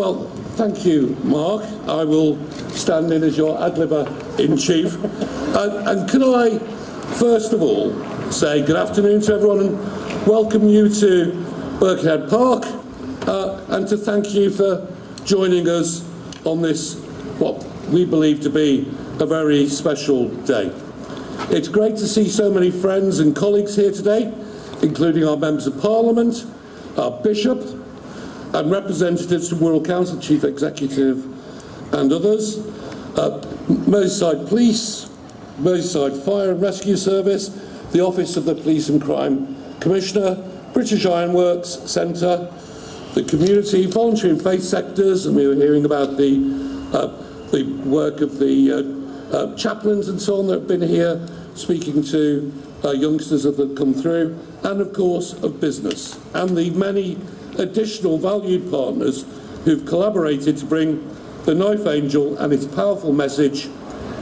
Well, thank you, Mark. I will stand in as your ad-libber-in-chief. And can I, first of all, say good afternoon to everyone and welcome you to Birkenhead Park, and to thank you for joining us on this, what we believe to be a very special day. It's great to see so many friends and colleagues here today, including our Members of Parliament, our Bishop, and representatives from Wirral Council, Chief Executive and others, Merseyside Police, Merseyside Fire and Rescue Service, the Office of the Police and Crime Commissioner, British Ironworks Centre, the community, voluntary and faith sectors, and we were hearing about the work of the chaplains and so on that have been here speaking to youngsters that have come through, and of course of business, and the many additional valued partners who've collaborated to bring the Knife Angel and its powerful message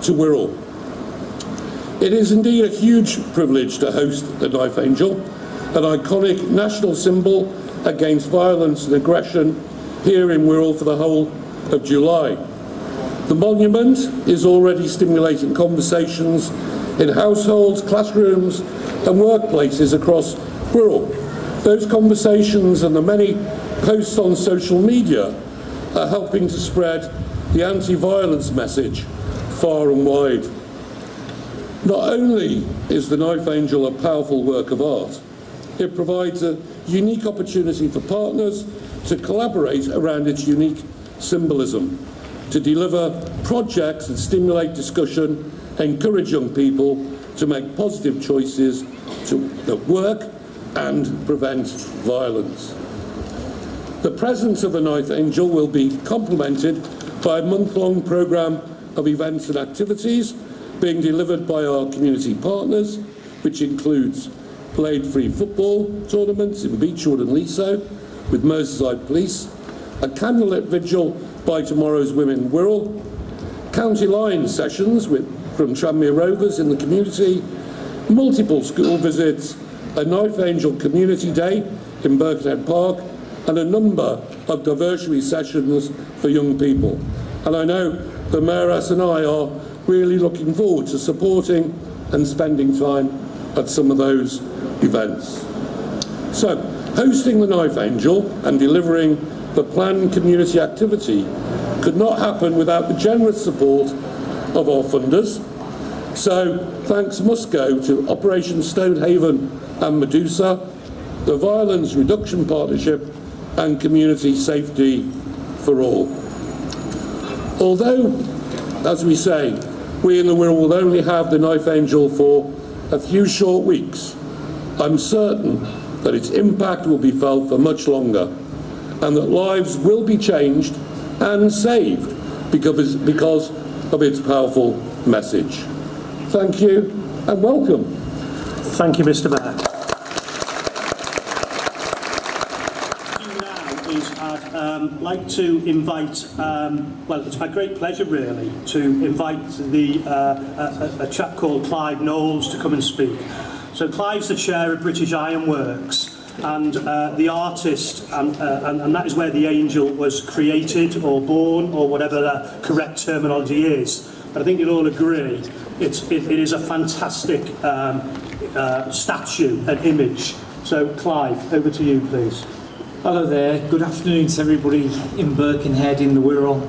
to Wirral. It is indeed a huge privilege to host the Knife Angel, an iconic national symbol against violence and aggression here in Wirral for the whole of July. The monument is already stimulating conversations in households, classrooms and workplaces across Wirral. Those conversations and the many posts on social media are helping to spread the anti-violence message far and wide. Not only is the Knife Angel a powerful work of art, it provides a unique opportunity for partners to collaborate around its unique symbolism, to deliver projects that stimulate discussion, encourage young people to make positive choices that work and prevent violence. The presence of the Knife Angel will be complemented by a month-long programme of events and activities being delivered by our community partners, which includes blade-free football tournaments in Beechwood and Leasowe with Merseyside Police, a candlelit vigil by Tomorrow's Women Wirral, county line sessions from Tranmere Rovers in the community, multiple school visits, a Knife Angel Community Day in Birkenhead Park, and a number of diversionary sessions for young people. And I know the Mayoress and I are really looking forward to supporting and spending time at some of those events. So, hosting the Knife Angel and delivering the planned community activity could not happen without the generous support of our funders. So, thanks must go to Operation Stonehaven and Medusa, the Violence Reduction Partnership and Community Safety for All. Although, as we say, we in the Wirral will only have the Knife Angel for a few short weeks, I'm certain that its impact will be felt for much longer, and that lives will be changed and saved because of its powerful message. Thank you and welcome. Thank you, Mr. Mayor. I'd like to invite, well, it's my great pleasure really to invite a chap called Clive Knowles to come and speak. So Clive's the chair of British Ironworks and the artist, and that is where the angel was created or born or whatever the correct terminology is. But I think you'll all agree it is a fantastic statue, an image. So Clive, over to you please. Hello there, good afternoon to everybody in Birkenhead in the Wirral.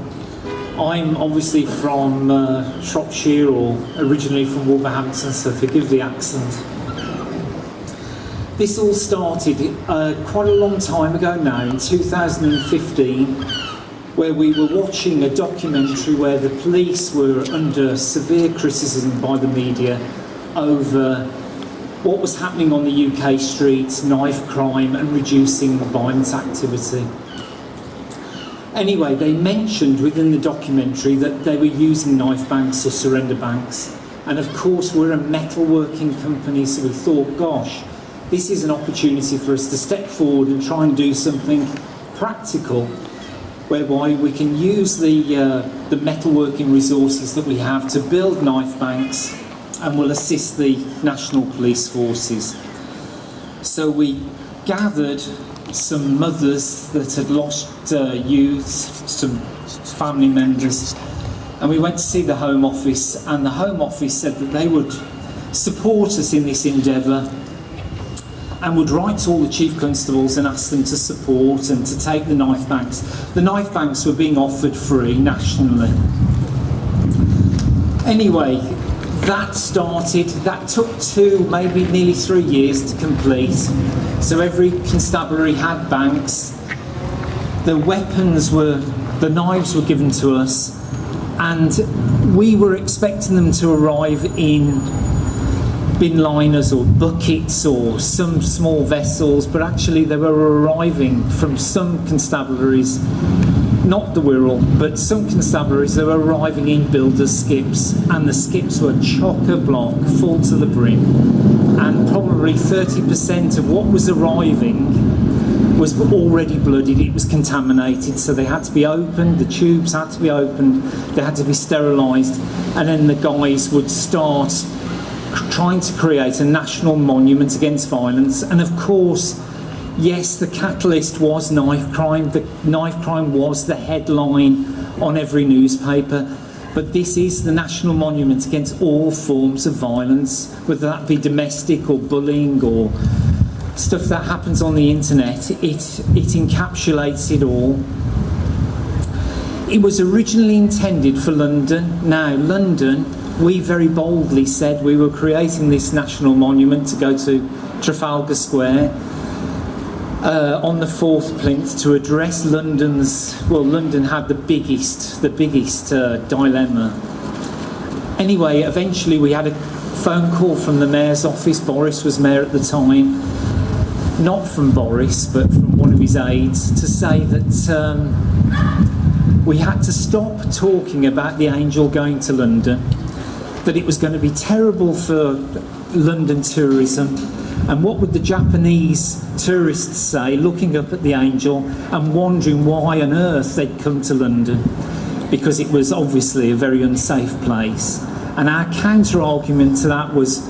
I'm obviously from Shropshire, or originally from Wolverhampton, so forgive the accent. This all started quite a long time ago now, in 2015, where we were watching a documentary where the police were under severe criticism by the media over what was happening on the UK streets, knife crime and reducing violent activity. Anyway, they mentioned within the documentary that they were using knife banks or surrender banks. And of course we're a metalworking company, so we thought, gosh, this is an opportunity for us to step forward and try and do something practical whereby we can use the metalworking resources that we have to build knife banks, and will assist the National Police Forces. So we gathered some mothers that had lost youths, some family members, and we went to see the Home Office, and the Home Office said that they would support us in this endeavour and would write to all the chief constables and ask them to support and to take the knife banks. The knife banks were being offered free nationally. Anyway, that started, that took maybe nearly 3 years to complete. So every constabulary had banks. The weapons the knives were given to us, and we were expecting them to arrive in bin liners or buckets or some small vessels, but actually they were arriving from some constabularies, not the Wirral, but some constabularies, they were arriving in builders' skips, and the skips were chock-a-block, full to the brim, and probably 30% of what was arriving was already bloodied, it was contaminated, so they had to be opened, the tubes had to be opened, they had to be sterilised, and then the guys would start trying to create a national monument against violence. And of course, yes, the catalyst was knife crime. The knife crime was the headline on every newspaper, but this is the national monument against all forms of violence, whether that be domestic or bullying or stuff that happens on the internet. It encapsulates it all. It was originally intended for London. Now, London, we very boldly said we were creating this national monument to go to Trafalgar Square on the 4th plinth to address London's, well, London had the biggest dilemma. Anyway, eventually we had a phone call from the Mayor's office. Boris was Mayor at the time. Not from Boris, but from one of his aides, to say that we had to stop talking about the Angel going to London, that it was going to be terrible for London tourism, and what would the Japanese tourists say looking up at the Angel and wondering why on earth they'd come to London, because it was obviously a very unsafe place. And our counter argument to that was,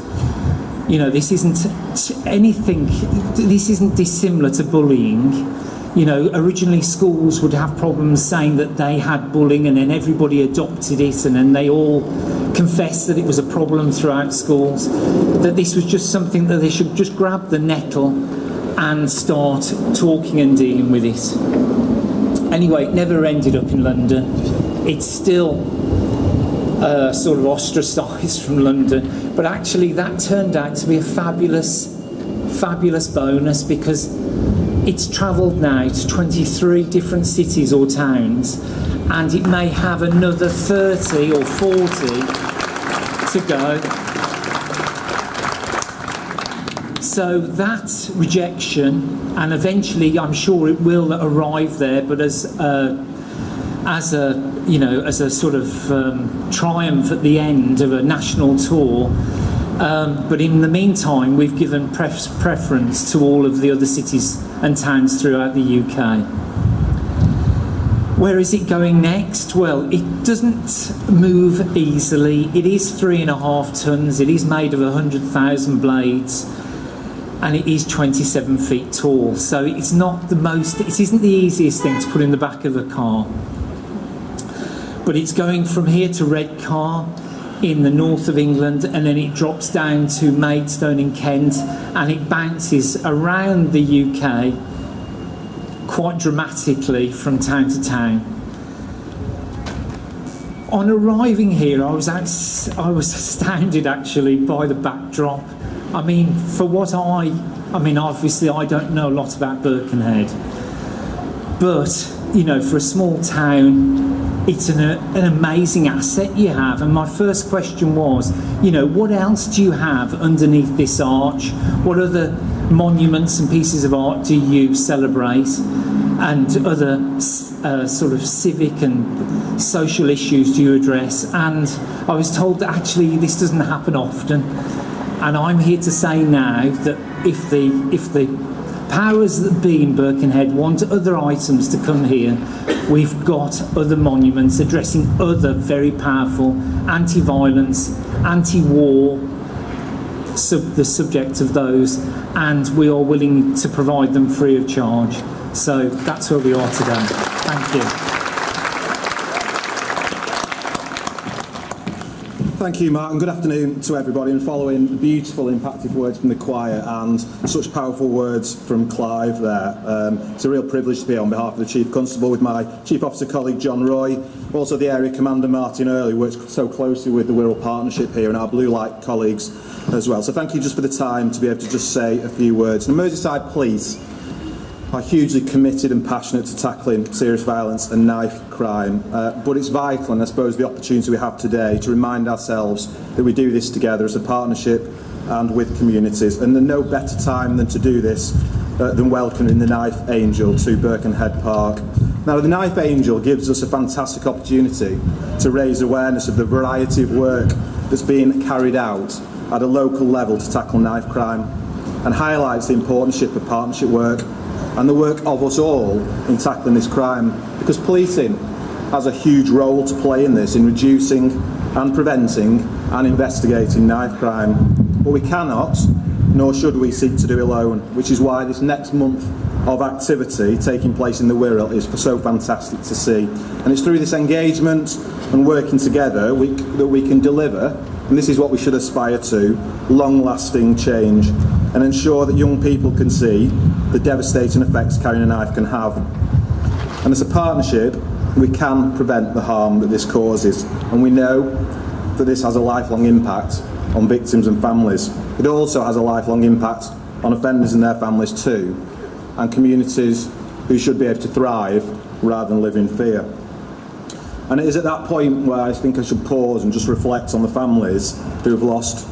you know, this isn't dissimilar to bullying. You know, originally schools would have problems saying that they had bullying, and then everybody adopted it, and then they all confessed that it was a problem throughout schools, that this was just something that they should just grab the nettle and start talking and dealing with it. Anyway, it never ended up in London. It's still sort of ostracised from London, but actually that turned out to be a fabulous bonus, because it's travelled now to 23 different cities or towns, and it may have another 30 or 40 to go. So that rejection, and eventually I'm sure it will arrive there, but as a sort of triumph at the end of a national tour. But in the meantime, we've given preference to all of the other cities and towns throughout the UK. Where is it going next? Well, it doesn't move easily. It is 3.5 tons. It is made of 100,000 blades, and it is 27 feet tall. So it's not the most. It isn't the easiest thing to put in the back of a car. But it's going from here to Redcar in the north of England, and then it drops down to Maidstone in Kent, and it bounces around the UK quite dramatically from town to town. On arriving here, I was astounded actually by the backdrop. I mean, obviously I don't know a lot about Birkenhead, but you know, for a small town, it's an amazing asset you have. And my first question was, you know, what else do you have underneath this arch? What other monuments and pieces of art do you celebrate? And other sort of civic and social issues do you address? And I was told that actually this doesn't happen often. And I'm here to say now that if the powers that be in Birkenhead want other items to come here, we've got other monuments addressing other very powerful anti-violence, anti-war the subject of those, and we are willing to provide them free of charge. So that's where we are today. Thank you. Thank you, Mark, and good afternoon to everybody. And following the beautiful, impactful words from the choir and such powerful words from Clive there, it's a real privilege to be on behalf of the Chief Constable with my Chief Officer colleague John Roy, also the Area Commander Martin Earley, who works so closely with the Wirral Partnership here, and our Blue Light colleagues as well. So thank you just for the time to be able to just say a few words. And Merseyside Police are hugely committed and passionate to tackling serious violence and knife crime, but it's vital, and I suppose the opportunity we have today, to remind ourselves that we do this together as a partnership and with communities, and there's no better time than to do this than welcoming the Knife Angel to Birkenhead Park. Now, the Knife Angel gives us a fantastic opportunity to raise awareness of the variety of work that's being carried out at a local level to tackle knife crime, and highlights the importance of partnership work and the work of us all in tackling this crime, because policing has a huge role to play in this, in reducing and preventing and investigating knife crime. But we cannot, nor should we, seek to do alone, which is why this next month of activity taking place in the Wirral is so fantastic to see. And it's through this engagement and working together that we can deliver, and this is what we should aspire to, long-lasting change, and ensure that young people can see the devastating effects carrying a knife can have. And as a partnership, we can prevent the harm that this causes, and we know that this has a lifelong impact on victims and families. It also has a lifelong impact on offenders and their families too, and communities who should be able to thrive rather than live in fear. And it is at that point where I think I should pause and just reflect on the families who have lost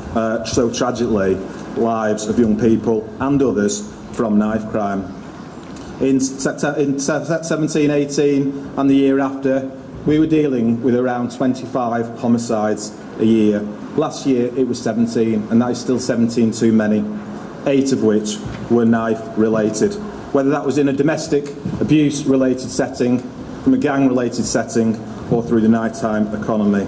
so tragically lives of young people and others from knife crime. In 17-18 and the year after, we were dealing with around 25 homicides a year. Last year it was 17, and that is still 17 too many, 8 of which were knife related. Whether that was in a domestic abuse related setting, from a gang related setting, or through the nighttime economy.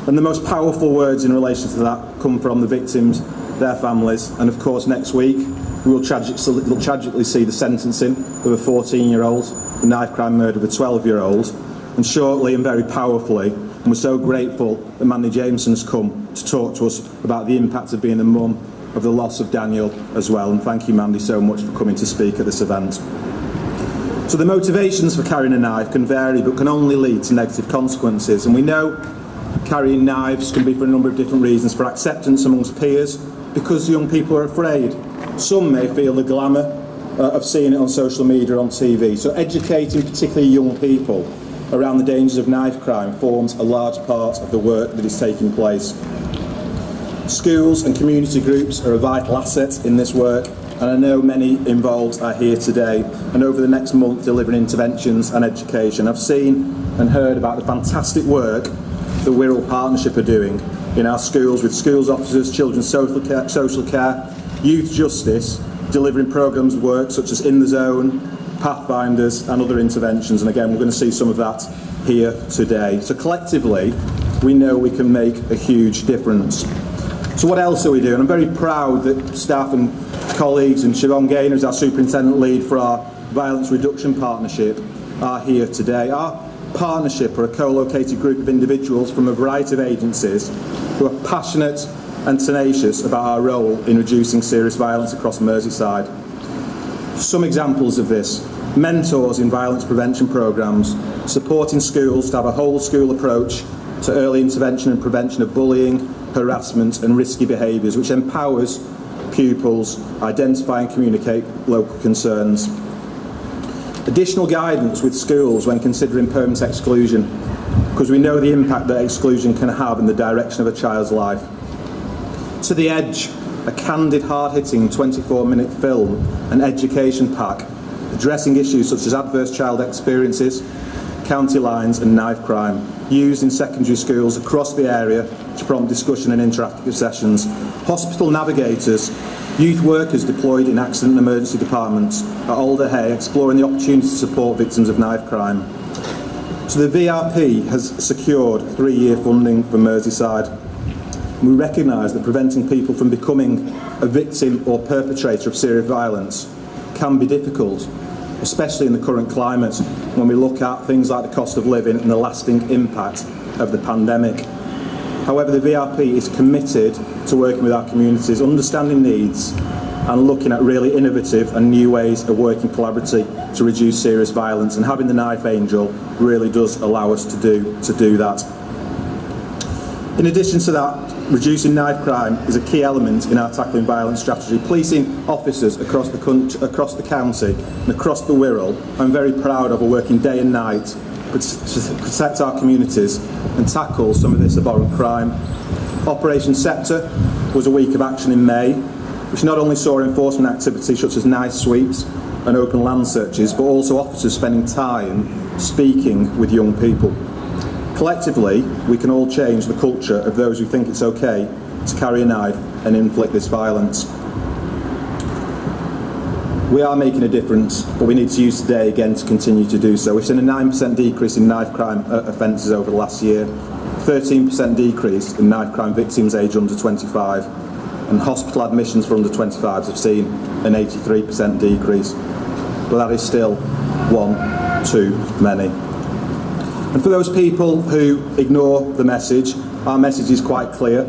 And the most powerful words in relation to that come from the victims, their families, and of course next week we will tragically see the sentencing of a 14-year-old, the knife crime murder of a 12-year-old, and shortly and very powerfully, and we're so grateful that Mandy Jameson has come to talk to us about the impact of being a mum of the loss of Daniel as well, and thank you, Mandy, so much for coming to speak at this event. So the motivations for carrying a knife can vary, but can only lead to negative consequences, and we know carrying knives can be for a number of different reasons: for acceptance amongst peers, because young people are afraid. Some may feel the glamour of seeing it on social media or on TV. So educating particularly young people around the dangers of knife crime forms a large part of the work that is taking place. Schools and community groups are a vital asset in this work, and I know many involved are here today and over the next month delivering interventions and education. I've seen and heard about the fantastic work the Wirral Partnership are doing in our schools with schools officers, children's social care, youth justice, delivering programmes of work such as In the Zone, Pathfinders and other interventions, and again we're going to see some of that here today. So collectively we know we can make a huge difference. So what else are we doing? I'm very proud that staff and colleagues, and Siobhan Gaynor is our Superintendent Lead for our Violence Reduction Partnership, are here today. Our partnership are a co-located group of individuals from a variety of agencies who are passionate and tenacious about our role in reducing serious violence across Merseyside. Some examples of this: mentors in violence prevention programmes, supporting schools to have a whole school approach to early intervention and prevention of bullying, harassment and risky behaviours, which empowers pupils identify and communicate local concerns. Additional guidance with schools when considering permanent exclusion, because we know the impact that exclusion can have in the direction of a child's life. To the Edge, a candid, hard-hitting 24-minute film and education pack addressing issues such as adverse child experiences, county lines and knife crime, used in secondary schools across the area to prompt discussion and interactive sessions. Hospital navigators, youth workers deployed in accident and emergency departments at Alder Hay, exploring the opportunity to support victims of knife crime. So the VRP has secured 3-year funding for Merseyside. We recognise that preventing people from becoming a victim or perpetrator of serious violence can be difficult, especially in the current climate when we look at things like the cost of living and the lasting impact of the pandemic. However, the VRP is committed to working with our communities, understanding needs and looking at really innovative and new ways of working collaboratively to reduce serious violence, and having the Knife Angel really does allow us to do that. In addition to that, reducing knife crime is a key element in our tackling violence strategy. Policing officers across the county and across the Wirral, I'm very proud of, are working day and night to protect our communities and tackle some of this abhorrent crime. Operation Sceptre was a week of action in May, which not only saw enforcement activity such as night sweeps and open land searches, but also officers spending time speaking with young people. Collectively, we can all change the culture of those who think it's okay to carry a knife and inflict this violence. We are making a difference, but we need to use today again to continue to do so. We've seen a 9% decrease in knife crime offences over the last year, 13% decrease in knife crime victims aged under 25, and hospital admissions for under 25s have seen an 83% decrease. But that is still one too many. And for those people who ignore the message, our message is quite clear.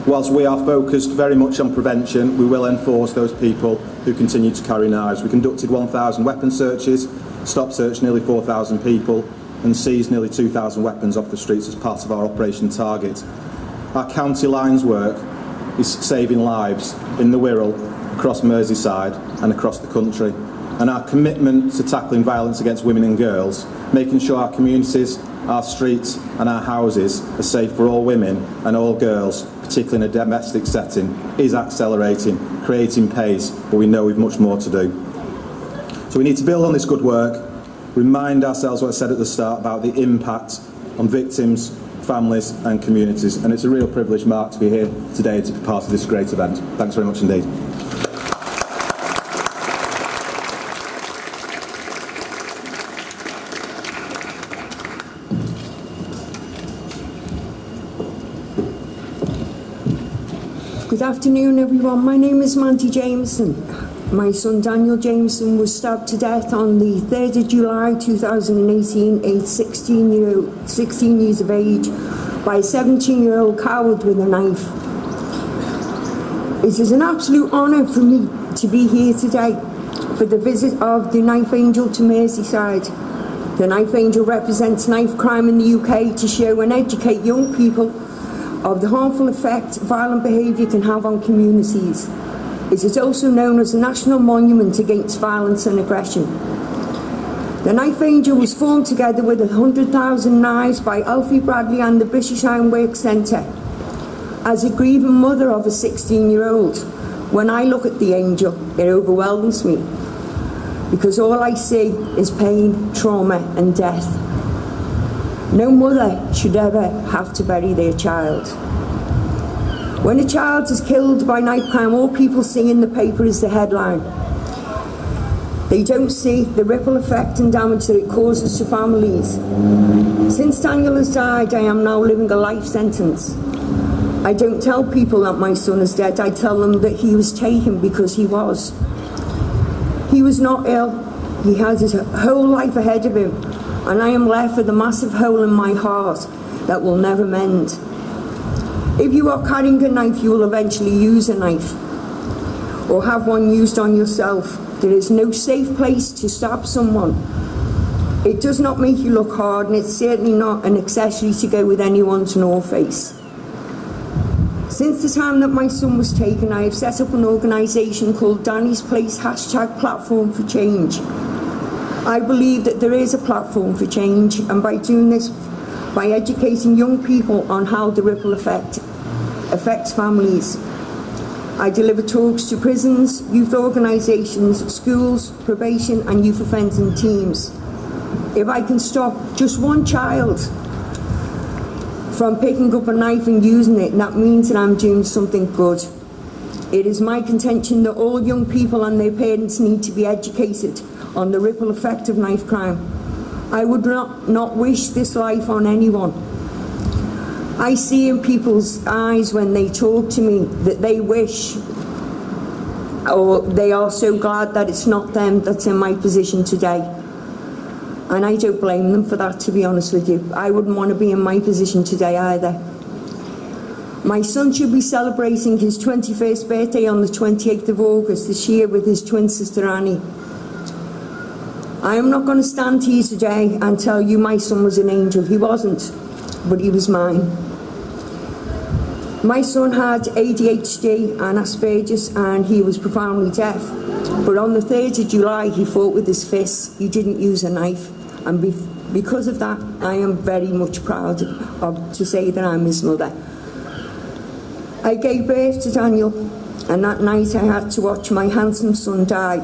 Whilst we are focused very much on prevention, we will enforce those people who continue to carry knives. We conducted 1,000 weapon searches, stop searched nearly 4,000 people, and seized nearly 2,000 weapons off the streets as part of our Operation Target. Our county lines work is saving lives in the Wirral, across Merseyside and across the country. And our commitment to tackling violence against women and girls, making sure our communities, our streets and our houses are safe for all women and all girls, particularly in a domestic setting, is accelerating, creating pace, but we know we've much more to do. So we need to build on this good work, remind ourselves what I said at the start about the impact on victims, families and communities, and it's a real privilege, Mark, to be here today to be part of this great event. Thanks very much indeed. Good afternoon, everyone. My name is Mandy Jameson. My son Daniel Jameson was stabbed to death on the 3rd of July 2018, aged 16 years of age, by a 17-year-old coward with a knife. It is an absolute honour for me to be here today for the visit of the Knife Angel to Merseyside. The Knife Angel represents knife crime in the UK to show and educate young people of the harmful effect violent behaviour can have on communities. It is also known as a national monument against violence and aggression. The Knife Angel was formed together with 100,000 knives by Alfie Bradley and the British Ironworks Centre. As a grieving mother of a 16-year-old, when I look at the angel, it overwhelms me, because all I see is pain, trauma and death. No mother should ever have to bury their child. When a child is killed by knife crime, all people see in the paper is the headline. They don't see the ripple effect and damage that it causes to families. Since Daniel has died, I am now living a life sentence. I don't tell people that my son is dead. I tell them that he was taken because he was. He was not ill. He has his whole life ahead of him. And I am left with a massive hole in my heart that will never mend. If you are carrying a knife, you will eventually use a knife or have one used on yourself. There is no safe place to stab someone. It does not make you look hard, and it's certainly not an accessory to go with anyone's North Face. Since the time that my son was taken, I have set up an organisation called Danny's Place #Platform for Change. I believe that there is a platform for change, and by doing this, by educating young people on how the ripple effect affects families. I deliver talks to prisons, youth organisations, schools, probation and youth offending teams. If I can stop just one child from picking up a knife and using it, that means that I'm doing something good. It is my contention that all young people and their parents need to be educated on the ripple effect of knife crime. I would not wish this life on anyone. I see in people's eyes when they talk to me that they wish, or they are so glad that it's not them that's in my position today. And I don't blame them for that, to be honest with you. I wouldn't want to be in my position today either. My son should be celebrating his 21st birthday on the 28th of August this year with his twin sister Annie. I am not going to stand here today and tell you my son was an angel. He wasn't, but he was mine. My son had ADHD and Asperger's, and he was profoundly deaf. But on the 3rd of July, he fought with his fists. He didn't use a knife. And because of that, I am very much proud to say that I'm his mother. I gave birth to Daniel, and that night I had to watch my handsome son die.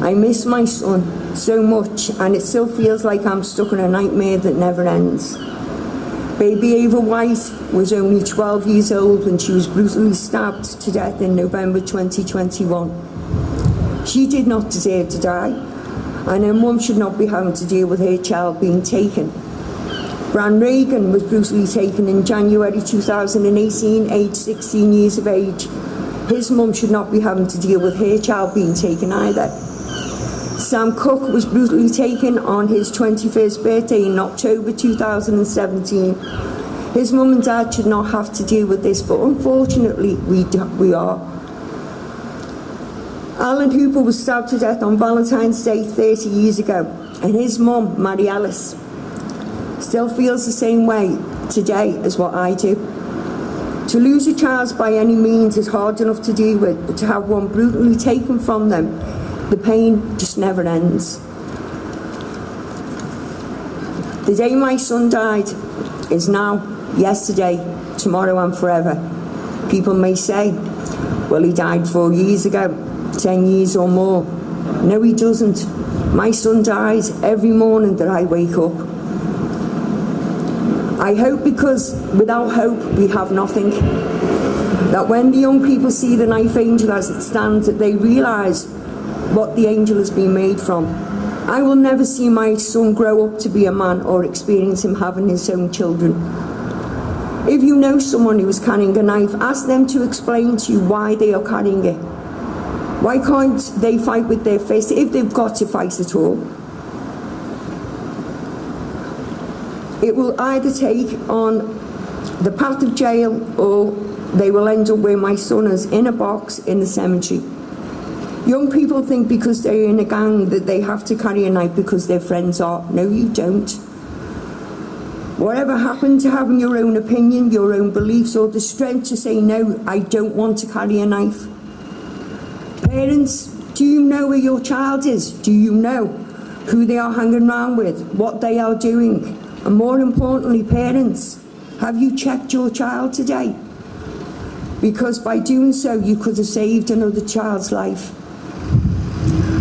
I miss my son so much, and it still feels like I'm stuck in a nightmare that never ends. Baby Ava White was only 12 years old when she was brutally stabbed to death in November 2021. She did not deserve to die, and her mum should not be having to deal with her child being taken. Bran Reagan was brutally taken in January 2018, aged 16 years of age. His mum should not be having to deal with her child being taken either. Sam Cook was brutally taken on his 21st birthday in October 2017. His mum and dad should not have to deal with this, but unfortunately we are. Alan Hooper was stabbed to death on Valentine's Day 30 years ago, and his mum, Mary Ellis, still feels the same way today as what I do. To lose a child by any means is hard enough to deal with, but to have one brutally taken from them, the pain just never ends. The day my son died is now, yesterday, tomorrow and forever. People may say, well, he died 4 years ago, 10 years or more. No, he doesn't. My son dies every morning that I wake up. I hope, because without hope we have nothing, that when the young people see the Knife Angel as it stands, that they realise what the angel has been made from. I will never see my son grow up to be a man or experience him having his own children. If you know someone who is carrying a knife, ask them to explain to you why they are carrying it. Why can't they fight with their fists if they've got to fight at all? It will either take on the path of jail, or they will end up where my son is, in a box in the cemetery. Young people think because they're in a gang that they have to carry a knife because their friends are. No, you don't. Whatever happened to having your own opinion, your own beliefs, or the strength to say, no, I don't want to carry a knife? Parents, do you know where your child is? Do you know who they are hanging around with, what they are doing? And more importantly, parents, have you checked your child today? Because by doing so, you could have saved another child's life.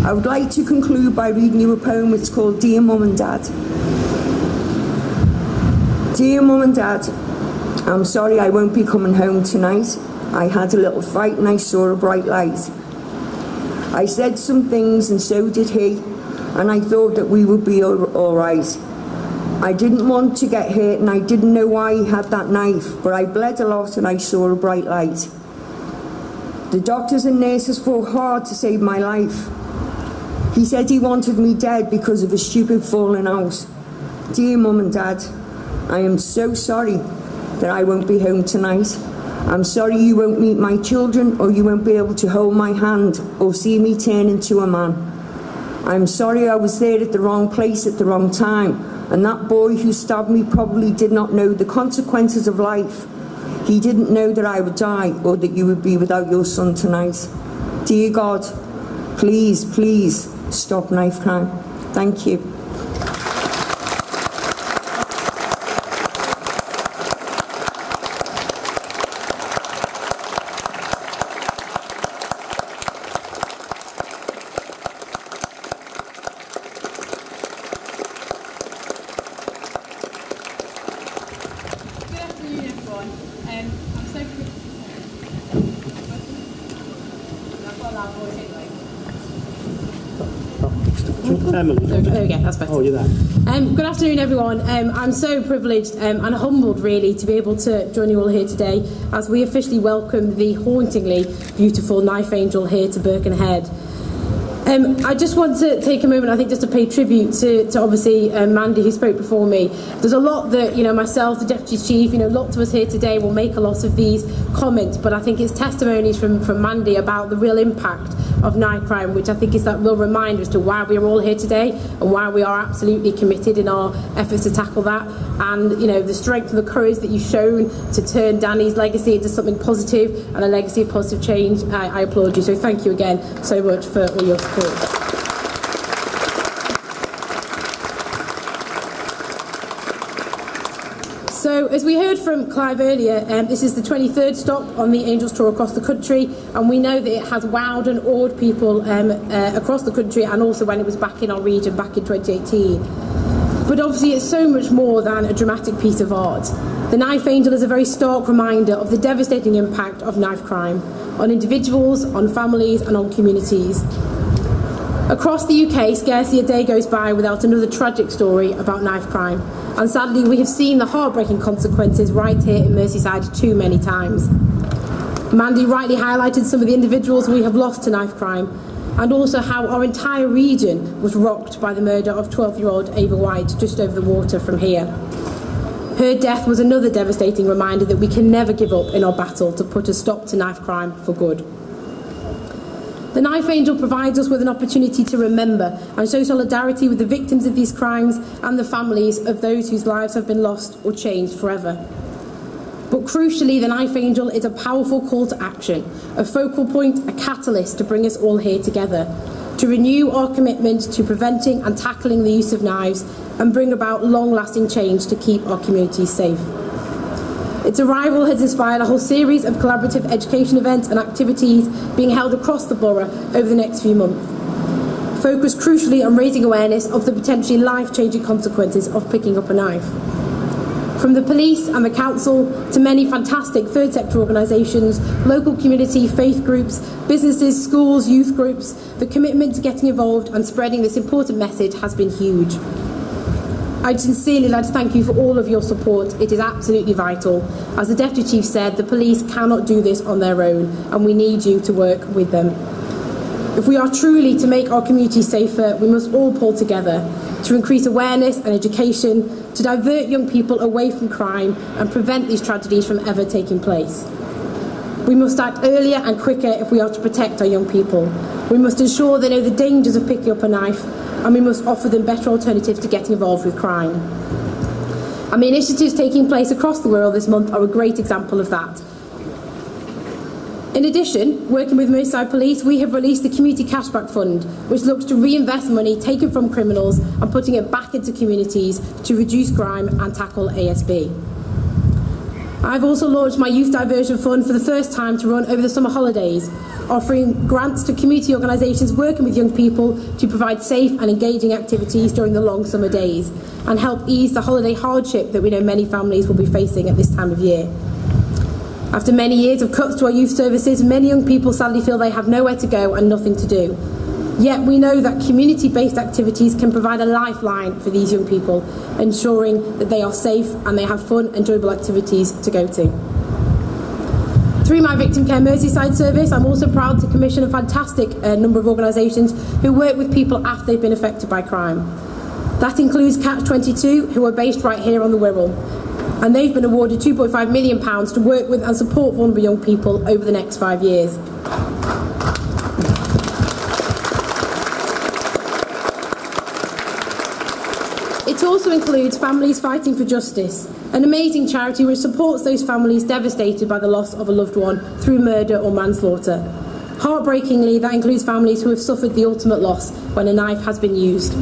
I would like to conclude by reading you a poem. It's called Dear Mum and Dad. Dear Mum and Dad, I'm sorry I won't be coming home tonight. I had a little fight and I saw a bright light. I said some things and so did he, and I thought that we would be all right. I didn't want to get hurt and I didn't know why he had that knife, but I bled a lot and I saw a bright light. The doctors and nurses fought hard to save my life. He said he wanted me dead because of a stupid falling out. Dear Mum and Dad, I am so sorry that I won't be home tonight. I'm sorry you won't meet my children, or you won't be able to hold my hand or see me turn into a man. I'm sorry I was there at the wrong place at the wrong time, and that boy who stabbed me probably did not know the consequences of life. He didn't know that I would die or that you would be without your son tonight. Dear God, please, please stop knife crime. Thank you. Emily. There we go, that's better. Oh, you're there. Good afternoon, everyone. I'm so privileged and humbled, really, to be able to join you all here today as we officially welcome the hauntingly beautiful Knife Angel here to Birkenhead. I just want to take a moment, I think, just to pay tribute to obviously Mandy, who spoke before me. There's a lot that, myself, the Deputy Chief, lots of us here today will make a lot of these comments, but I think it's testimonies from Mandy about the real impact of knife crime, which I think is that real reminder as to why we are all here today and why we are absolutely committed in our efforts to tackle that. And, the strength and the courage that you've shown to turn Danny's legacy into something positive and a legacy of positive change, I applaud you. So thank you again so much for all your support. So, as we heard from Clive earlier, this is the 23rd stop on the Angels Tour across the country, and we know that it has wowed and awed people across the country, and also when it was back in our region back in 2018. But obviously it's so much more than a dramatic piece of art. The Knife Angel is a very stark reminder of the devastating impact of knife crime on individuals, on families and on communities. Across the UK, scarcely a day goes by without another tragic story about knife crime. And sadly, we have seen the heartbreaking consequences right here in Merseyside too many times. Mandy rightly highlighted some of the individuals we have lost to knife crime, and also how our entire region was rocked by the murder of 12-year-old Ava White just over the water from here. Her death was another devastating reminder that we can never give up in our battle to put a stop to knife crime for good. The Knife Angel provides us with an opportunity to remember and show solidarity with the victims of these crimes and the families of those whose lives have been lost or changed forever. But crucially, the Knife Angel is a powerful call to action, a focal point, a catalyst to bring us all here together, to renew our commitment to preventing and tackling the use of knives and bring about long-lasting change to keep our communities safe. Its arrival has inspired a whole series of collaborative education events and activities being held across the borough over the next few months, focused crucially on raising awareness of the potentially life-changing consequences of picking up a knife. From the police and the council to many fantastic third sector organisations, local community, faith groups, businesses, schools, youth groups, the commitment to getting involved and spreading this important message has been huge. I'd sincerely like to thank you for all of your support. It is absolutely vital. As the Deputy Chief said, the police cannot do this on their own, and we need you to work with them. If we are truly to make our communities safer, we must all pull together to increase awareness and education, to divert young people away from crime and prevent these tragedies from ever taking place. We must act earlier and quicker if we are to protect our young people. We must ensure they know the dangers of picking up a knife, and we must offer them better alternatives to getting involved with crime. And the initiatives taking place across the world this month are a great example of that. In addition, working with Merseyside Police, we have released the Community Cashback Fund, which looks to reinvest money taken from criminals and putting it back into communities to reduce crime and tackle ASB. I've also launched my Youth Diversion Fund for the first time to run over the summer holidays, offering grants to community organisations working with young people to provide safe and engaging activities during the long summer days and help ease the holiday hardship that we know many families will be facing at this time of year. After many years of cuts to our youth services, many young people sadly feel they have nowhere to go and nothing to do. Yet we know that community-based activities can provide a lifeline for these young people, ensuring that they are safe and they have fun, enjoyable activities to go to. Through my Victim Care Merseyside service, I'm also proud to commission a fantastic number of organisations who work with people after they've been affected by crime. That includes Catch 22, who are based right here on the Wirral, and they've been awarded £2.5 million to work with and support vulnerable young people over the next 5 years. It also includes Families Fighting for Justice, an amazing charity which supports those families devastated by the loss of a loved one through murder or manslaughter. Heartbreakingly, that includes families who have suffered the ultimate loss when a knife has been used.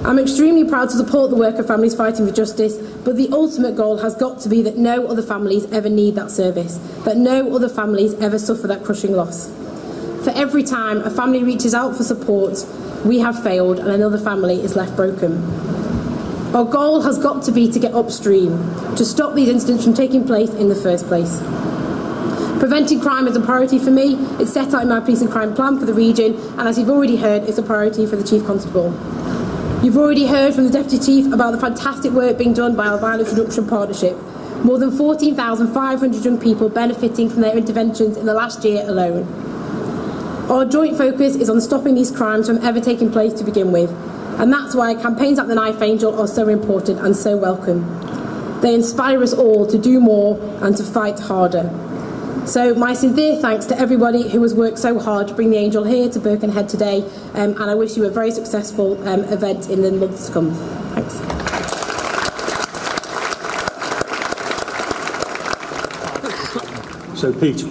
I'm extremely proud to support the work of Families Fighting for Justice, but the ultimate goal has got to be that no other families ever need that service, that no other families ever suffer that crushing loss. For every time a family reaches out for support, we have failed and another family is left broken. Our goal has got to be to get upstream, to stop these incidents from taking place in the first place. Preventing crime is a priority for me. It's set out in my Police and Crime plan for the region, and as you've already heard, it's a priority for the Chief Constable. You've already heard from the Deputy Chief about the fantastic work being done by our Violence Reduction Partnership. More than 14,500 young people benefiting from their interventions in the last year alone. Our joint focus is on stopping these crimes from ever taking place to begin with, and that's why campaigns like the Knife Angel are so important and so welcome. They inspire us all to do more and to fight harder. So my sincere thanks to everybody who has worked so hard to bring the Angel here to Birkenhead today, and I wish you a very successful event in the months to come. Thanks. So, Pete.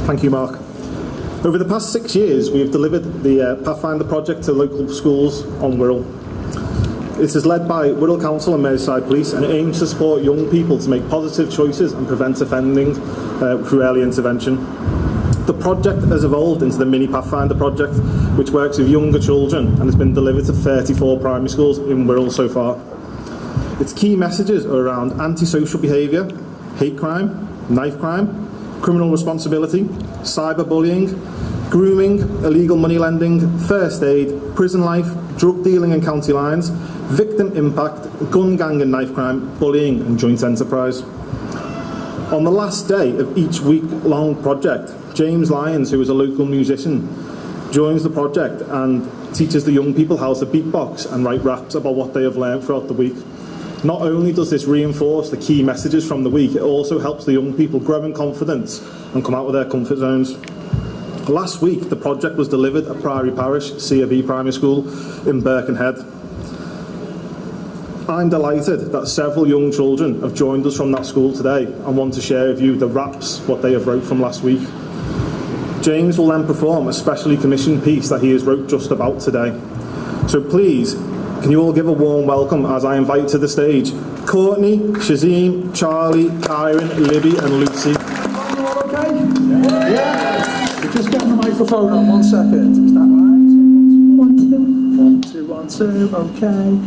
Thank you, Mark. Over the past 6 years, we have delivered the Pathfinder project to local schools on Wirral. This is led by Wirral Council and Merseyside Police, and it aims to support young people to make positive choices and prevent offending through early intervention. The project has evolved into the Mini Pathfinder project, which works with younger children and has been delivered to 34 primary schools in Wirral so far. Its key messages are around antisocial behaviour, hate crime, knife crime, criminal responsibility, cyberbullying, grooming, illegal money lending, first aid, prison life, drug dealing and county lines, victim impact, gun gang and knife crime, bullying and joint enterprise. On the last day of each week-long project, James Lyons, who is a local musician, joins the project and teaches the young people how to beatbox and write raps about what they have learned throughout the week. Not only does this reinforce the key messages from the week, it also helps the young people grow in confidence and come out of their comfort zones. Last week, the project was delivered at Priory Parish C of E Primary School in Birkenhead. I'm delighted that several young children have joined us from that school today and want to share with you the raps, what they have wrote from last week. James will then perform a specially commissioned piece that he has wrote just about today. So please, can you all give a warm welcome as I invite to the stage Courtney, Shazim, Charlie, Kyron, Libby and Lucy. Are you all okay? Yeah. We're just getting the microphone on, 1 second. Is that right? 1, 2. 1, 2, 1, 2, okay.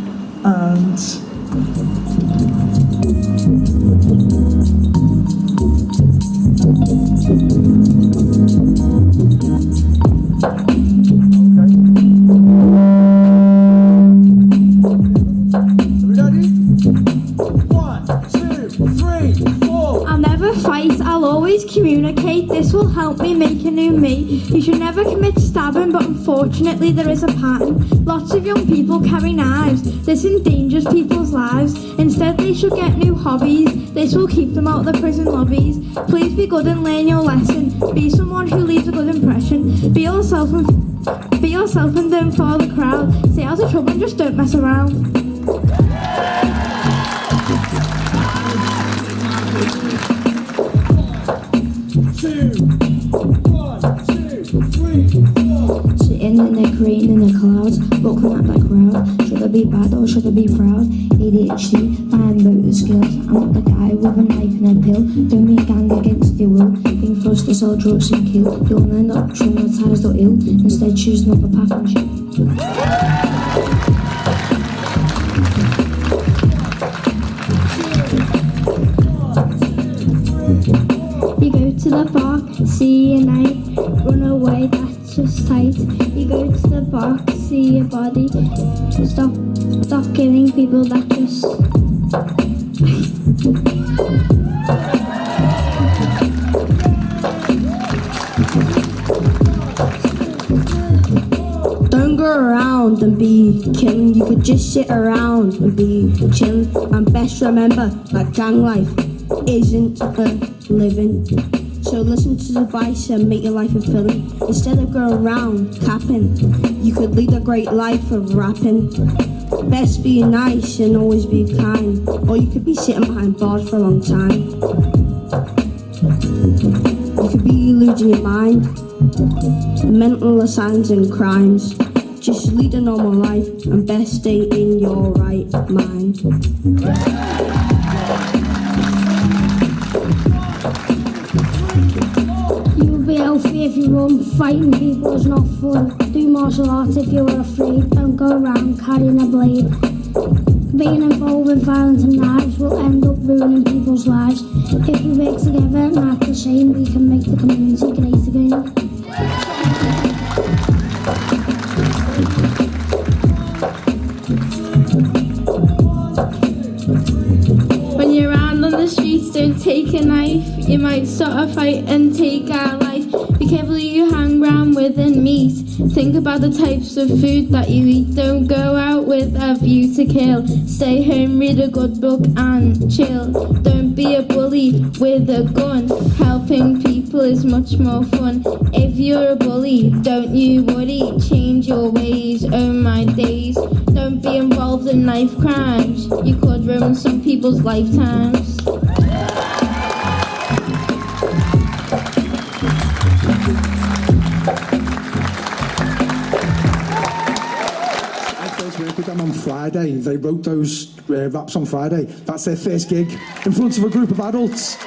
And... I'll always communicate, this will help me make a new me. You should never commit stabbing, but unfortunately there is a pattern. Lots of young people carry knives, this endangers people's lives. Instead they should get new hobbies, this will keep them out of the prison lobbies. Please be good and learn your lesson, be someone who leaves a good impression. Be yourself and don't follow the crowd. Stay out of trouble and just don't mess around. 2, 1, 2, 3, 4. Sitting in the crane in the clouds, looking at the crowd. Should I be bad or should I be proud? ADHD, fine motor skills. I'm not the guy with a knife and a pill. Don't be a gang against your will. Being forced to sell drugs and kill. You'll end up traumatised or ill. Instead choose another path and chill. You go to the park, see a knight, run away, that's just tight. You go to the park, see a body, stop killing people, that just... Don't go around and be killing, you could just sit around and be chilling. And best remember that gang life isn't a living. So listen to the advice and make your life fulfilling. Instead of going around capping, you could lead a great life of rapping. Best be nice and always be kind, or you could be sitting behind bars for a long time. You could be losing your mind, mental signs and crimes. Just lead a normal life and best stay in your right mind. Be healthy if you run, fighting people is not fun. Do martial arts if you're afraid, don't go around carrying a blade. Being involved with violence and knives will end up ruining people's lives. If we work together and act the same, we can make the community great again. When you're out on the streets, don't take a knife. You might start a fight and take our life. Be careful who you hang around with and meet. Think about the types of food that you eat. Don't go out with a view to kill. Stay home, read a good book and chill. Don't be a bully with a gun. Helping people is much more fun. If you're a bully, don't you worry. Change your ways, oh my days. Don't be involved in knife crimes. You could ruin some people's lifetimes. With them on Friday. They wrote those raps on Friday. That's their first gig in front of a group of adults.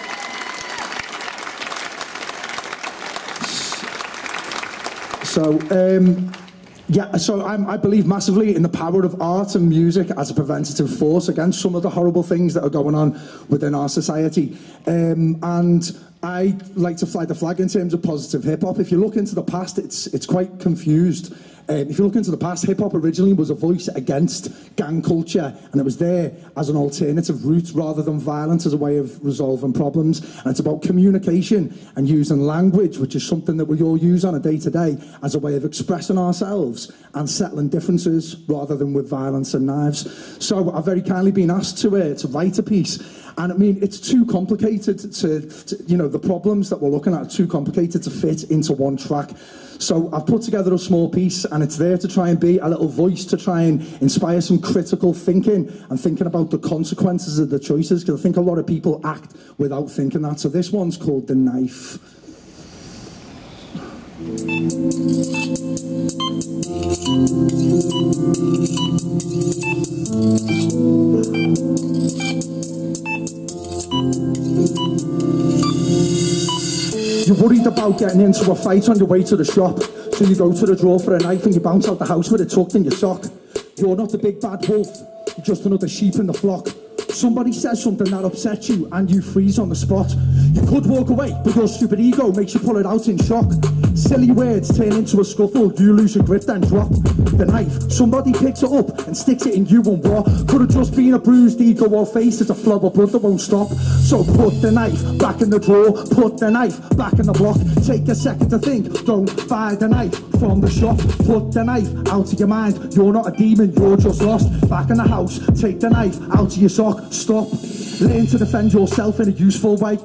So, I believe massively in the power of art and music as a preventative force against some of the horrible things that are going on within our society. And I like to fly the flag in terms of positive hip-hop. If you look into the past, it's quite confused. If you look into the past, hip-hop originally was a voice against gang culture, and it was there as an alternative route rather than violence as a way of resolving problems. And it's about communication and using language, which is something that we all use on a day-to-day as a way of expressing ourselves and settling differences rather than with violence and knives. So I've very kindly been asked to write a piece. And I mean, it's too complicated to, you know, the problems that we're looking at are too complicated to fit into one track. So I've put together a small piece, and it's there to try and be a little voice to try and inspire some critical thinking and thinking about the consequences of the choices, because I think a lot of people act without thinking that. So this one's called The Knife. You're worried about getting into a fight on your way to the shop, so you go to the drawer for a knife and you bounce out the house with it tucked in your sock. You're not the big bad wolf, you're just another sheep in the flock. Somebody says something that upsets you and you freeze on the spot. You could walk away, but your stupid ego makes you pull it out in shock. Silly words turn into a scuffle, you lose your grip then drop the knife. Somebody picks it up and sticks it in you, and what could have just been a bruised ego or face is a flow of blood that won't stop. So put the knife back in the drawer, put the knife back in the block. Take a second to think, don't buy the knife from the shop. Put the knife out of your mind, you're not a demon, you're just lost. Back in the house, take the knife out of your sock. Stop, learn to defend yourself in a useful way.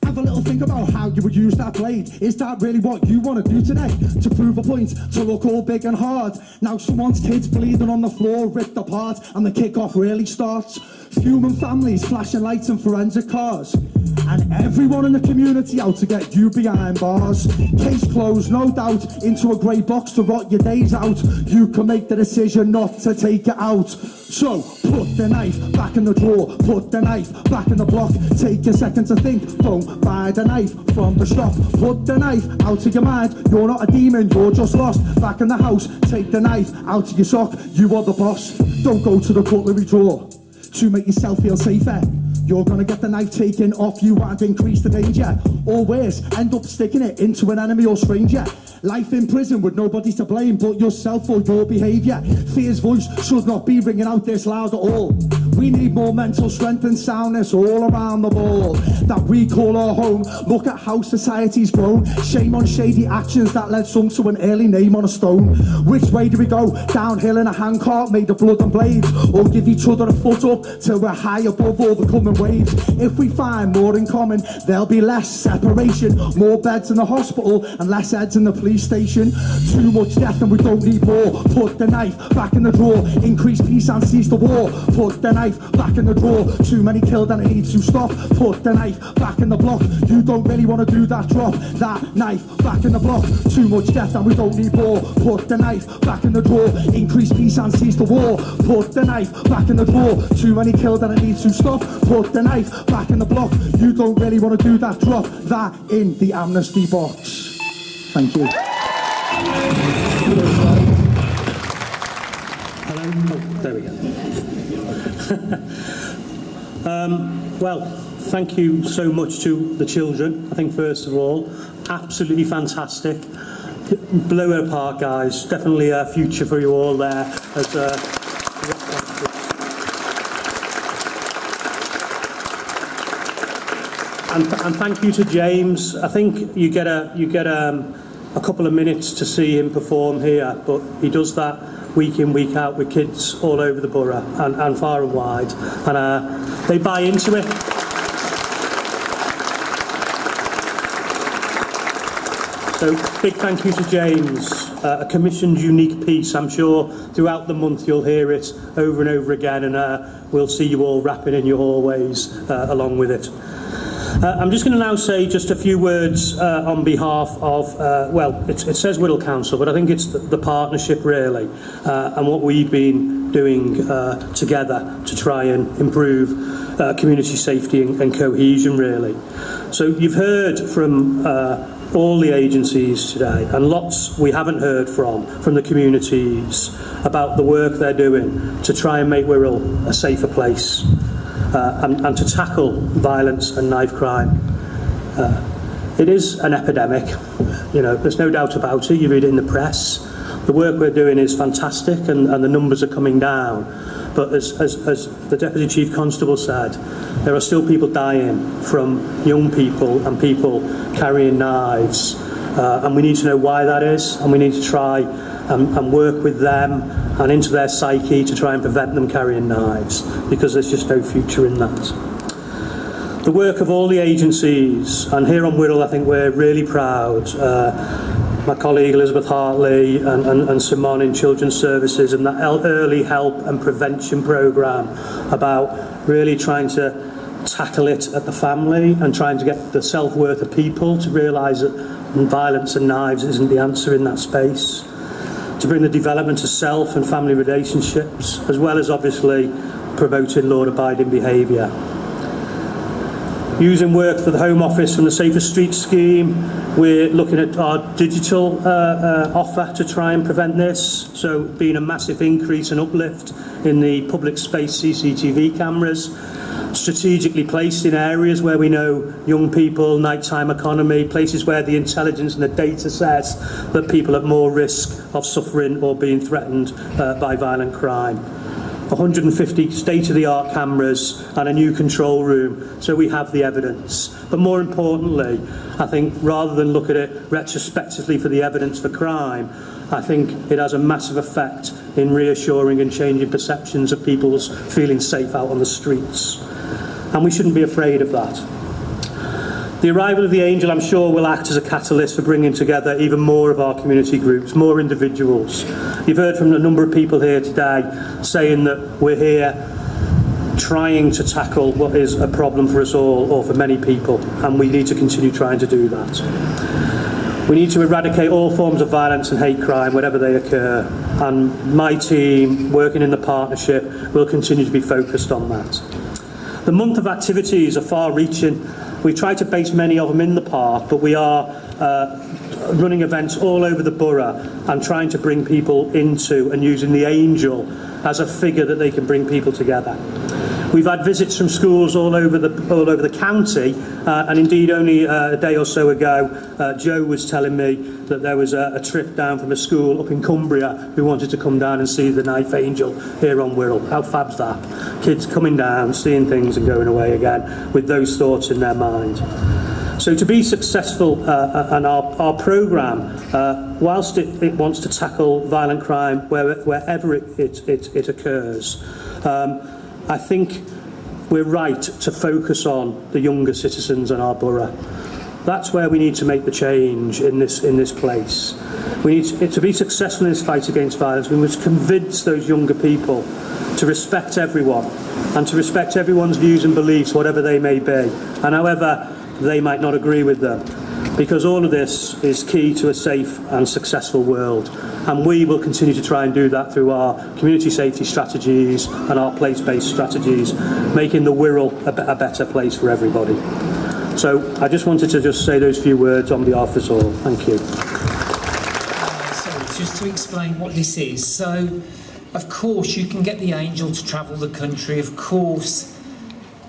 Have a little think about how you would use that blade. Is that really what you want to do today? To prove a point, to look all big and hard. Now someone's kid's bleeding on the floor, ripped apart, and the kick-off really starts. Human families, flashing lights and forensic cars, and everyone in the community out to get you behind bars. Case closed, no doubt, into a grey box to rot your days out. You can make the decision not to take it out. So put the knife back in the drawer, put the knife back in the block. Take a second to think, don't buy the knife from the shop. Put the knife out of your mind, you're not a demon, you're just lost. Back in the house, take the knife out of your sock, you are the boss. Don't go to the cutlery drawer to make yourself feel safer. You're gonna get the knife taken off you and increase the danger. Or worse, end up sticking it into an enemy or stranger. Life in prison with nobody to blame but yourself for your behaviour. Fear's voice should not be ringing out this loud at all. We need more mental strength and soundness all around the ball that we call our home. Look at how society's grown. Shame on shady actions that led some to an early name on a stone. Which way do we go? Downhill in a handcart made of blood and blades, or give each other a foot up till we're high above all the coming waves? If we find more in common, there'll be less separation. More beds in the hospital and less heads in the police station. Too much death and we don't need more. Put the knife back in the drawer, increase peace and cease the war. Put the knife back in the drawer, too many killed and it needs to stop. Put the knife back in the block, you don't really want to do that drop. That knife back in the block, too much death and we don't need more. Put the knife back in the drawer, increase peace and cease the war. Put the knife back in the drawer, too many killed and it needs to stop. Put the knife back in the block, you don't really want to do that drop. That in the amnesty box. Thank you. Hello? Oh, there we go. Well, thank you so much to the children. I think first of all, absolutely fantastic. Blow it apart, guys. Definitely a future for you all there. As, and thank you to James. I think you get a couple of minutes to see him perform here, but he does that week in, week out with kids all over the borough and far and wide, and they buy into it. So big thank you to James, a commissioned unique piece. I'm sure throughout the month you'll hear it over and over again, and we'll see you all rapping in your hallways along with it. I'm just going to now say just a few words on behalf of, well, it says Wirral Council, but I think it's the partnership really, and what we've been doing together to try and improve community safety and cohesion really. So you've heard from all the agencies today, and lots we haven't heard from the communities about the work they're doing to try and make Wirral a safer place. And to tackle violence and knife crime. It is an epidemic, you know, there's no doubt about it. You read it in the press. The work we're doing is fantastic, and the numbers are coming down. But as the Deputy Chief Constable said, there are still people dying from young people and people carrying knives. And we need to know why that is, and we need to try and work with them and into their psyche to try and prevent them carrying knives, because there's just no future in that. The work of all the agencies, and here on Wirral I think we're really proud, my colleague Elizabeth Hartley and Simon in Children's Services, and that early help and prevention programme about really trying to tackle it at the family and trying to get the self-worth of people to realise that violence and knives isn't the answer in that space. To bring the development of self and family relationships, as well as obviously promoting law-abiding behaviour. Using work for the Home Office from the Safer Streets scheme, we're looking at our digital offer to try and prevent this. So being a massive increase and uplift in the public space CCTV cameras, strategically placed in areas where we know young people, nighttime economy, places where the intelligence and the data says that people are at more risk of suffering or being threatened by violent crime. 150 state-of-the-art cameras and a new control room, so we have the evidence. But more importantly, I think rather than look at it retrospectively for the evidence for crime, I think it has a massive effect in reassuring and changing perceptions of people's feeling safe out on the streets. And we shouldn't be afraid of that. The arrival of the Angel, I'm sure, will act as a catalyst for bringing together even more of our community groups, more individuals. You've heard from a number of people here today saying that we're here trying to tackle what is a problem for us all, or for many people, and we need to continue trying to do that. We need to eradicate all forms of violence and hate crime wherever they occur, and my team, working in the partnership, will continue to be focused on that. The month of activities are far-reaching. We try to base many of them in the park, but we are running events all over the borough and trying to bring people into and using the Angel as a figure that they can bring people together. We've had visits from schools all over the county, and indeed only a day or so ago, Joe was telling me that there was a trip down from a school up in Cumbria who wanted to come down and see the Knife Angel here on Wirral. How fab's that? Kids coming down, seeing things and going away again with those thoughts in their mind. So to be successful, and our programme, whilst it wants to tackle violent crime wherever it occurs, I think we're right to focus on the younger citizens in our borough. That's where we need to make the change in this place. We need to be successful in this fight against violence. We must convince those younger people to respect everyone and to respect everyone's views and beliefs, whatever they may be, and however they might not agree with them, because all of this is key to a safe and successful world. And we will continue to try and do that through our community safety strategies and our place-based strategies, making the Wirral a better place for everybody. So I just wanted to say those few words on behalf of us all. Thank you. So just to explain what this is. So Of course, you can get the Angel to travel the country. Of course,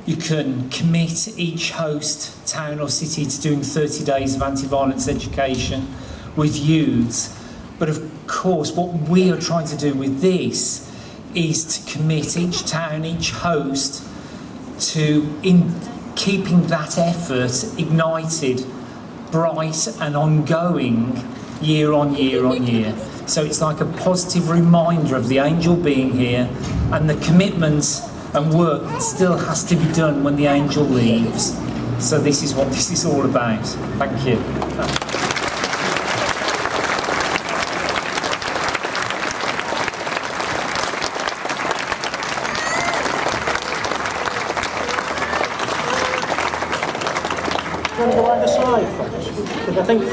you can commit each host town or city to doing 30 days of anti-violence education with youths. But of course, what we are trying to do with this is to commit each town, each host, to keeping that effort ignited, bright and ongoing year on year on year. So it's like a positive reminder of the Angel being here and the commitment and work that still has to be done when the Angel leaves. So this is what this is all about. Thank you. Go either side, folks, because I think